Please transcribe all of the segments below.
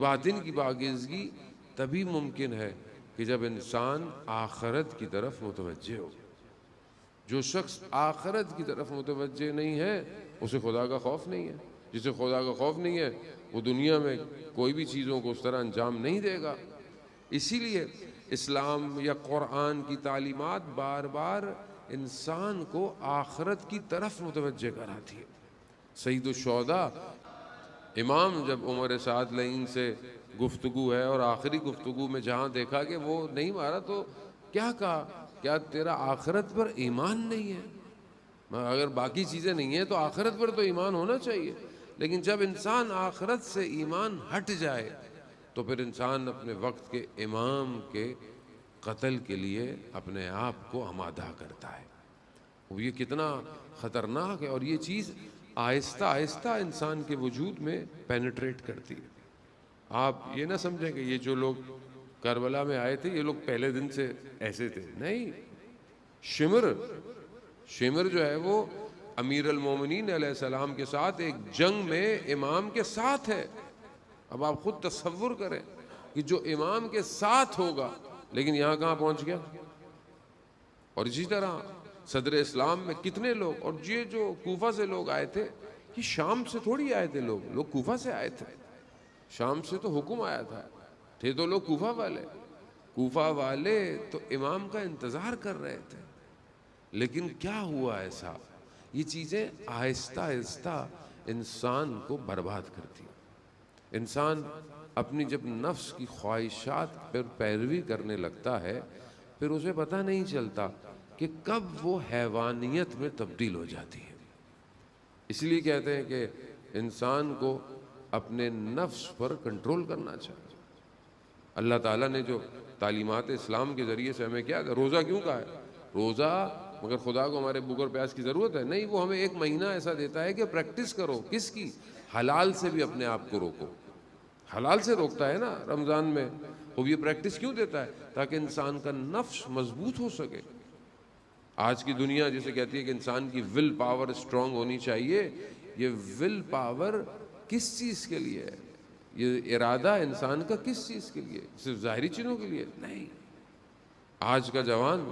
باطن کی پاکیزگی تبھی ممکن ہے کہ جب انسان آخرت کی طرف متوجہ ہو. جو شخص آخرت کی طرف متوجہ نہیں ہے اسے خدا کا خوف نہیں ہے. جسے خدا کا خوف نہیں ہے وہ دنیا میں کوئی بھی چیزوں کو اس طرح انجام نہیں دے گا. اسی لیے اسلام یا قرآن کی تعلیمات بار بار انسان کو آخرت کی طرف متوجہ کراتی ہے. سید الشہداء امام جب عمر سعد لعین سے گفتگو ہے اور آخری گفتگو میں جہاں دیکھا کہ وہ نہیں مارا تو کیا کہا, کیا تیرا آخرت پر ایمان نہیں ہے؟ اگر باقی چیزیں نہیں ہیں تو آخرت پر تو ایمان ہونا چاہیے. لیکن جب انسان آخرت سے ایمان ہٹ جائے تو پھر انسان اپنے وقت کے امام کے قتل کے لیے اپنے آپ کو آمادہ کرتا ہے. وہ یہ کتنا خطرناک ہے, اور یہ چیز آہستہ آہستہ انسان کے وجود میں پینیٹریٹ کرتی ہے. آپ یہ نہ سمجھیں کہ یہ جو لوگ کربلا میں آئے تھے یہ لوگ پہلے دن سے ایسے تھے, نہیں. شمر جو ہے وہ امیر المومنین علیہ السلام کے ساتھ ایک جنگ میں امام کے ساتھ ہے. اب آپ خود تصور کریں کہ جو امام کے ساتھ ہوگا لیکن یہاں کہاں پہنچ گیا. اور اسی طرح صدر اسلام میں کتنے لوگ, اور یہ جو کوفہ سے لوگ آئے تھے یہ شام سے تھوڑی آئے تھے, لوگ کوفہ سے آئے تھے. شام سے تو حکم آیا تھے تو لوگ کوفہ والے تو امام کا انتظار کر رہے تھے. لیکن کیا ہوا ایسا, یہ چیزیں آہستہ آہستہ انسان کو برباد کرتی ہیں. انسان اپنی جب نفس کی خواہشات پر پیروی کرنے لگتا ہے پھر اسے پتہ نہیں چلتا کہ کب وہ حیوانیت میں تبدیل ہو جاتی ہے. اس لیے کہتے ہیں کہ انسان کو اپنے نفس پر کنٹرول کرنا چاہیے. اللہ تعالیٰ نے جو تعلیمات اسلام کے ذریعے سے ہمیں کیا, روزہ کیوں کہا ہے؟ روزہ مگر خدا کو ہمارے بھوک اور پیاس کی ضرورت ہے نہیں, وہ ہمیں ایک مہینہ ایسا دیتا ہے کہ پریکٹس کرو. کس کی؟ حلال سے بھی اپنے آپ کو روکو. حلال سے روکتا ہے نا رمضان میں. وہ یہ پریکٹس کیوں دیتا ہے؟ تاکہ انسان کا نفس مضبوط ہو سکے. آج کی دنیا جسے کہتی ہے کہ انسان کی ول پاور اسٹرانگ ہونی چاہیے, یہ ول پاور کس چیز کے لیے ہے؟ یہ ارادہ انسان کا کس چیز کے لیے؟ صرف ظاہری چیزوں کے لیے نہیں. آج کا جوان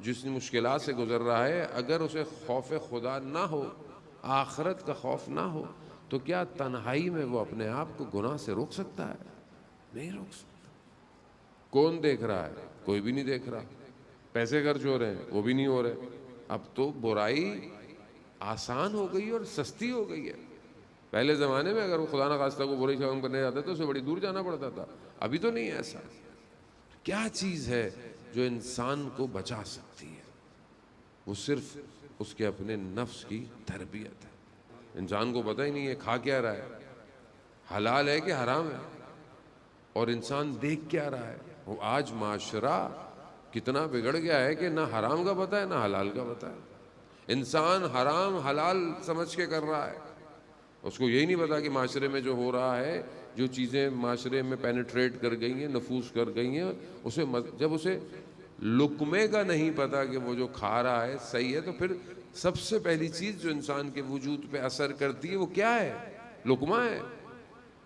جس مشکلات سے گزر رہا ہے, اگر اسے خوف خدا نہ ہو, آخرت کا خوف نہ ہو, تو کیا تنہائی میں وہ اپنے آپ کو گناہ سے روک سکتا ہے؟ نہیں روک سکتا. کون دیکھ رہا ہے؟ کوئی بھی نہیں دیکھ رہا. پیسے خرچ ہو رہے ہیں وہ بھی نہیں ہو رہے. اب تو برائی آسان ہو گئی اور سستی ہو گئی ہے. پہلے زمانے میں اگر وہ خدا نخواستہ کو برائی کام کرنے جاتا تو اسے بڑی دور جانا پڑتا تھا. ابھی تو نہیں ہے ایسا. کیا چیز ہے جو انسان کو بچا سکتی ہے؟ وہ صرف اس کے اپنے نفس کی تربیت ہے. انسان کو پتہ ہی نہیں ہے کھا کیا رہا ہے, حلال ہے کہ حرام ہے, اور انسان دیکھ کیا رہا ہے. وہ آج معاشرہ کتنا بگڑ گیا ہے کہ نہ حرام کا پتہ ہے نہ حلال کا پتہ ہے. انسان حرام حلال سمجھ کے کر رہا ہے. اس کو یہی نہیں پتا کہ معاشرے میں جو ہو رہا ہے, جو چیزیں معاشرے میں پینیٹریٹ کر گئی ہیں, نفوذ کر گئی ہیں, اسے جب اسے لقمے کا نہیں پتا کہ وہ جو کھا رہا ہے صحیح ہے, تو پھر سب سے پہلی چیز جو انسان کے وجود پہ اثر کرتی ہے وہ کیا ہے؟ لقمہ ہے.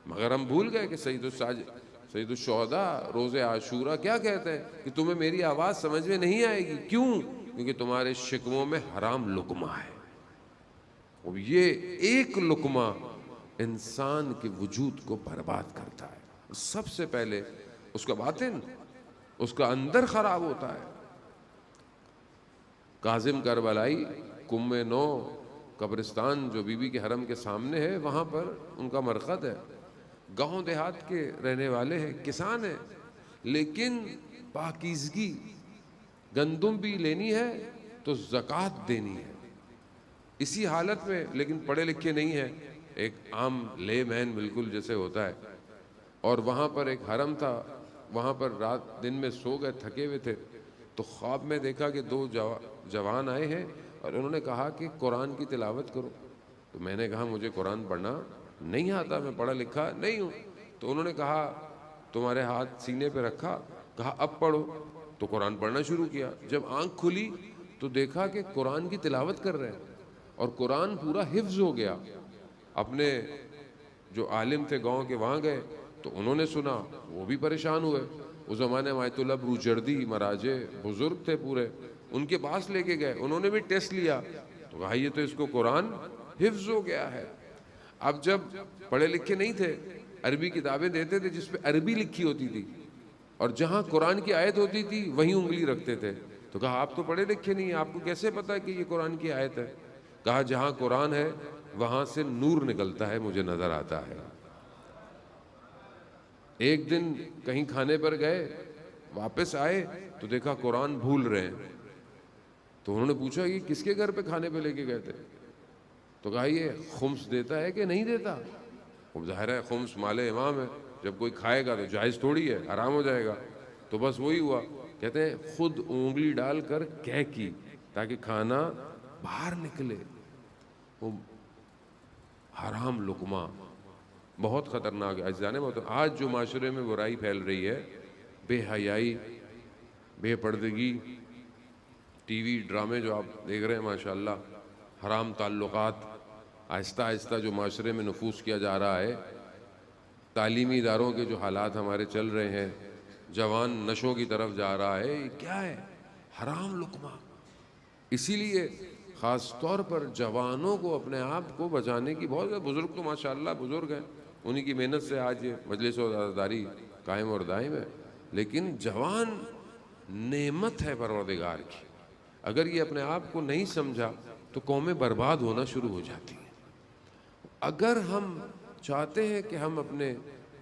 مگر ہم بھول گئے کہ سید الشہداء روز عاشورہ کیا کہتے ہیں کہ تمہیں میری آواز سمجھ میں نہیں آئے گی. کیوں؟ کیونکہ تمہارے شکموں میں حرام لقمہ ہے. اور یہ ایک لقمہ انسان کے وجود کو برباد کرتا ہے. سب سے پہلے اس کا باطن, اس کا اندر خراب ہوتا ہے. کاظم کربلائی کم نو قبرستان جو بی بی کے حرم کے سامنے ہے, وہاں پر ان کا مرقد ہے. گاؤں دیہات کے رہنے والے ہیں, کسان ہیں, لیکن پاکیزگی, گندم بھی لینی ہے تو زکوٰۃ دینی ہے. اسی حالت میں, لیکن پڑھے لکھے نہیں ہیں, ایک عام لے مین بالکل جیسے ہوتا ہے. اور وہاں پر ایک حرم تھا, وہاں پر رات دن میں سو گئے, تھکے ہوئے تھے, تو خواب میں دیکھا کہ دو جوان آئے ہیں اور انہوں نے کہا کہ قرآن کی تلاوت کرو. تو میں نے کہا مجھے قرآن پڑھنا نہیں آتا, میں پڑھا لکھا نہیں ہوں. تو انہوں نے کہا تمہارے ہاتھ سینے پہ رکھا, کہا اب پڑھو. تو قرآن پڑھنا شروع کیا. جب آنکھ کھلی تو دیکھا کہ قرآن کی تلاوت کر رہے ہیں, اور قرآن پورا حفظ ہو گیا. اپنے جو عالم تھے گاؤں کے وہاں گئے, تو انہوں نے سنا، وہ بھی پریشان ہوئے. اس زمانے میں آیت اللہ بروجردی مراجع بزرگ تھے پورے، ان کے پاس لے کے گئے، انہوں نے بھی ٹیسٹ لیا تو کہا یہ تو اس کو قرآن حفظ ہو گیا ہے. اب جب پڑھے لکھے نہیں تھے، عربی کتابیں دیتے تھے جس پہ عربی لکھی ہوتی تھی، اور جہاں قرآن کی آیت ہوتی تھی وہیں انگلی رکھتے تھے. تو کہا آپ تو پڑھے لکھے نہیں ہیں، آپ کو کیسے پتا کہ یہ قرآن کی آیت ہے؟ کہا جہاں قرآن ہے وہاں سے نور نکلتا ہے، مجھے نظر آتا ہے. ایک دن کہیں کھانے پر گئے، واپس آئے تو دیکھا قرآن بھول رہے ہیں. تو انہوں نے پوچھا یہ کس کے گھر پہ کھانے پہ لے کے گئے تھے؟ تو کہا یہ خمس دیتا ہے کہ نہیں دیتا؟ ظاہر ہے خمس مال امام ہے، جب کوئی کھائے گا تو جائز تھوڑی ہے، حرام ہو جائے گا. تو بس وہی ہوا. کہتے ہیں خود انگلی ڈال کر کہہ کی تاکہ کھانا باہر نکلے. وہ حرام لقمہ بہت خطرناک ہے. جانے آج جو معاشرے میں برائی پھیل رہی ہے، بے حیائی، بے پردگی، ٹی وی ڈرامے جو آپ دیکھ رہے ہیں ماشاءاللہ، حرام تعلقات، آہستہ آہستہ جو معاشرے میں نفوذ کیا جا رہا ہے، تعلیمی اداروں کے جو حالات ہمارے چل رہے ہیں، جوان نشوں کی طرف جا رہا ہے، یہ کیا ہے؟ حرام لقمہ. اسی لیے خاص طور پر جوانوں کو اپنے آپ کو بچانے کی بہت. بزرگ تو ماشاءاللہ بزرگ ہیں، انہی کی محنت سے آج یہ مجلس و عزاداری قائم اور دائم ہے. لیکن جوان نعمت ہے پروردگار کی. اگر یہ اپنے آپ کو نہیں سمجھا تو قومیں برباد ہونا شروع ہو جاتی ہیں. اگر ہم چاہتے ہیں کہ ہم اپنے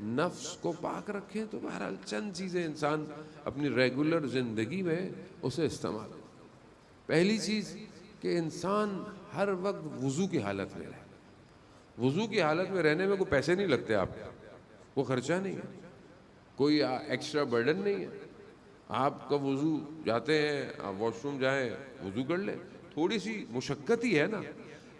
نفس کو پاک رکھیں تو بہرحال چند چیزیں انسان اپنی ریگولر زندگی میں اسے استعمال کرے. پہلی چیز کہ انسان ہر وقت وضو کی حالت میں رہے. وضو کی حالت میں رہنے میں کوئی پیسے نہیں لگتے، آپ کو خرچہ نہیں ہے، کوئی ایکسٹرا برڈن نہیں ہے. آپ کا وضو جاتے ہیں، آپ واش روم جائیں وضو کر لیں، تھوڑی سی مشقت ہی ہے نا.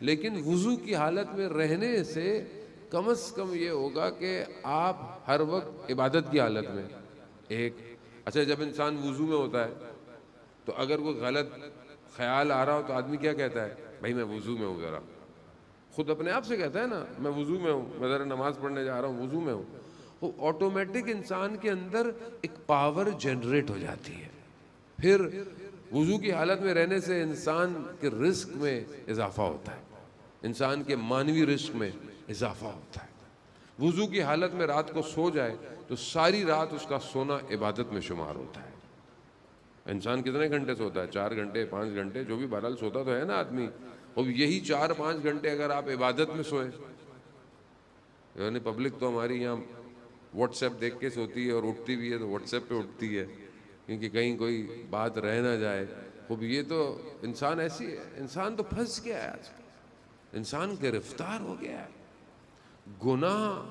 لیکن وضو کی حالت میں رہنے سے کم از کم یہ ہوگا کہ آپ ہر وقت عبادت کی حالت میں. ایک اچھا، جب انسان وضو میں ہوتا ہے تو اگر کوئی غلط خیال آ رہا ہو تو آدمی کیا کہتا ہے؟ بھائی میں وضو میں ہوں. ذرا خود اپنے آپ سے کہتا ہے نا میں وضو میں ہوں، میں ذرا نماز پڑھنے جا رہا ہوں، وضو میں ہوں. وہ آٹومیٹک انسان کے اندر ایک پاور جنریٹ ہو جاتی ہے. پھر وضو کی حالت میں رہنے سے انسان کے رزق میں اضافہ ہوتا ہے، انسان کے مانوی رزق میں اضافہ ہوتا ہے. وضو کی حالت میں رات کو سو جائے تو ساری رات اس کا سونا عبادت میں شمار ہوتا ہے. انسان کتنے گھنٹے سوتا ہے؟ 4 گھنٹے 5 گھنٹے، جو بھی بہرحال سوتا تو ہے نا آدمی. اور یہی 4-5 گھنٹے اگر آپ عبادت میں سوئیں، یعنی پبلک تو ہماری یہاں واٹس ایپ دیکھ کے سوتی ہے اور اٹھتی بھی ہے تو واٹس ایپ پہ اٹھتی ہے کیونکہ کہیں کوئی بات رہ نہ جائے. خوب یہ تو انسان ایسی ہے، انسان تو پھنس گیا ہے آج کل، انسان گرفتار ہو گیا ہے. گناہ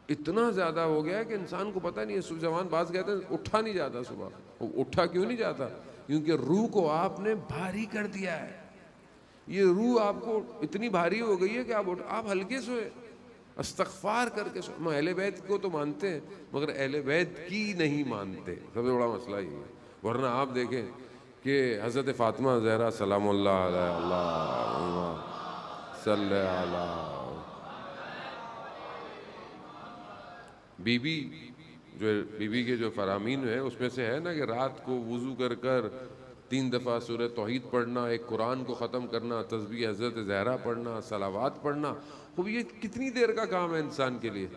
اتنا زیادہ ہو گیا ہے کہ انسان کو پتہ نہیں ہے. جوان باز کہتے ہیں اٹھا نہیں جاتا صبح. اٹھا کیوں نہیں جاتا؟ کیونکہ روح کو آپ نے بھاری کر دیا ہے. یہ روح آپ کو اتنی بھاری ہو گئی ہے کہ آپ ہلکے سوئے، استغفار کر کے سوئے. اہل بیت کو تو مانتے ہیں مگر اہل بیت کی نہیں مانتے، سب سے بڑا مسئلہ یہ ہے. ورنہ آپ دیکھیں کہ حضرت فاطمہ زہرا سلام اللہ علیہ، اللہم صلی علیہ، بی بی کے جو فرامین ہیں اس میں سے ہے نا کہ رات کو وضو کر کر 3 دفعہ سورہ توحید پڑھنا، ایک قرآن کو ختم کرنا، تسبیح حضرت زہرا پڑھنا، صلوات پڑھنا. خوب یہ کتنی دیر کا کام ہے انسان کے لیے؟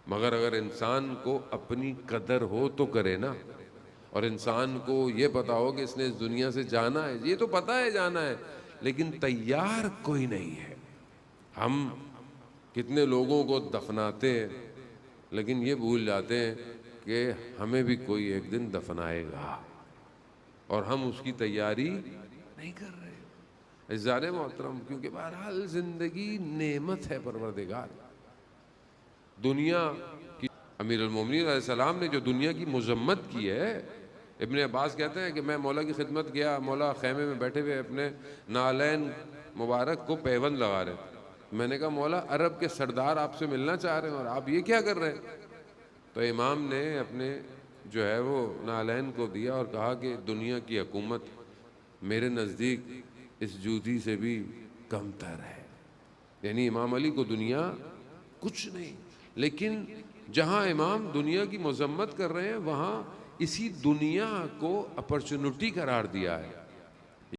مگر اگر انسان کو اپنی قدر ہو تو کرے نا، اور انسان کو یہ پتا ہو کہ اس نے اس دنیا سے جانا ہے. یہ تو پتا ہے جانا ہے لیکن تیار کوئی نہیں ہے. ہم کتنے لوگوں کو دفناتے ہیں لیکن یہ بھول جاتے ہیں کہ ہمیں بھی کوئی ایک دن دفنائے گا اور ہم اس کی تیاری نہیں کر رہے. عزیزان محترم، کیونکہ بہرحال زندگی نعمت ہے پروردگار. دنیا کی امیر المومنین علیہ السلام نے جو دنیا کی مذمت کی ہے، ابن عباس کہتے ہیں کہ میں مولا کی خدمت گیا، مولا خیمے میں بیٹھے ہوئے اپنے نالین مبارک کو پیوند لگا رہے. میں نے کہا مولا عرب کے سردار آپ سے ملنا چاہ رہے ہیں اور آپ یہ کیا کر رہے ہیں؟ تو امام نے اپنے جو ہے وہ نالین کو دیا اور کہا کہ دنیا کی حکومت میرے نزدیک اس جوتی سے بھی کم تر ہے. یعنی امام علی کو دنیا کچھ نہیں، لیکن جہاں امام دنیا کی مذمت کر رہے ہیں وہاں اسی دنیا کو اپرچونٹی قرار دیا ہے.